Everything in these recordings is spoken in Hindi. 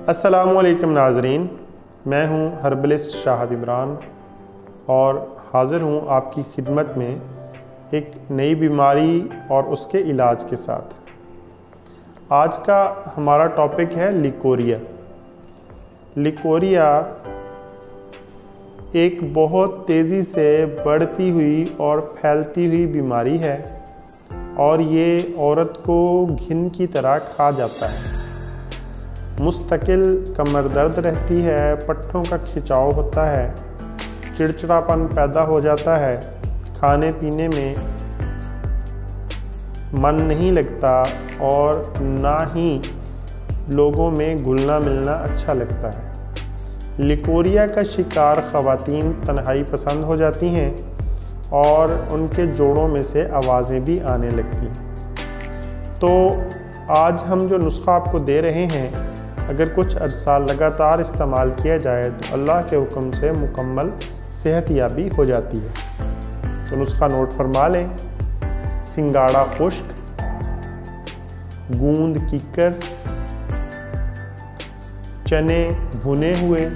अस्सलामुअलैकुम नाज़रीन, मैं हूं हर्बलिस्ट शाहिद इमरान और हाज़िर हूं आपकी खिदमत में एक नई बीमारी और उसके इलाज के साथ। आज का हमारा टॉपिक है लिकोरिया। लिकोरिया एक बहुत तेज़ी से बढ़ती हुई और फैलती हुई बीमारी है और ये औरत को घिन की तरह खा जाता है। मुस्तकिल कमर दर्द रहती है, पट्टों का खिंचाव होता है, चिड़चिड़ापन पैदा हो जाता है, खाने पीने में मन नहीं लगता और ना ही लोगों में घुलना मिलना अच्छा लगता है। लिकोरिया का शिकार ख़वातीन तन्हाई पसंद हो जाती हैं और उनके जोड़ों में से आवाज़ें भी आने लगती हैं। तो आज हम जो नुस्खा आपको दे रहे हैं, अगर कुछ अरसा लगातार इस्तेमाल किया जाए तो अल्लाह के हुक्म से मुकम्मल सेहतयाबी हो जाती है। तो नुस्खा नोट फरमा लें। सिंगाड़ा खुश्क, गूंद कीकर, चने भुने हुए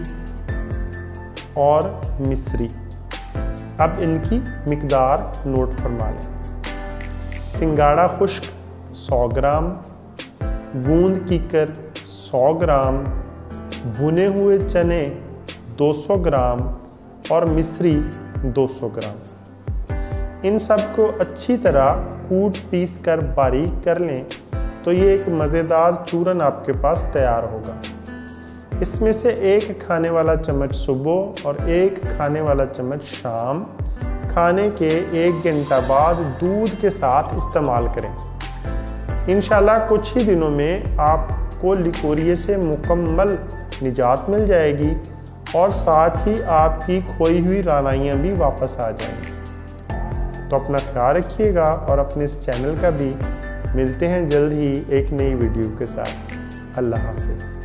और मिश्री। अब इनकी मिकदार नोट फरमा लें। सिंगाड़ा खुश्क 100 ग्राम, गूंद कीकर 100 ग्राम, भुने हुए चने 200 ग्राम और मिश्री 200 ग्राम। इन सब को अच्छी तरह कूट पीस कर बारीक कर लें तो ये एक मज़ेदार चूरन आपके पास तैयार होगा। इसमें से एक खाने वाला चम्मच सुबह और एक खाने वाला चम्मच शाम, खाने के 1 घंटा बाद दूध के साथ इस्तेमाल करें। इंशाल्लाह कुछ ही दिनों में आपको लिकोरिया से मुकम्मल निजात मिल जाएगी और साथ ही आपकी खोई हुई रानाइयाँ भी वापस आ जाएंगी। तो अपना ख्याल रखिएगा और अपने इस चैनल का भी। मिलते हैं जल्द ही एक नई वीडियो के साथ। अल्लाह हाफिज़।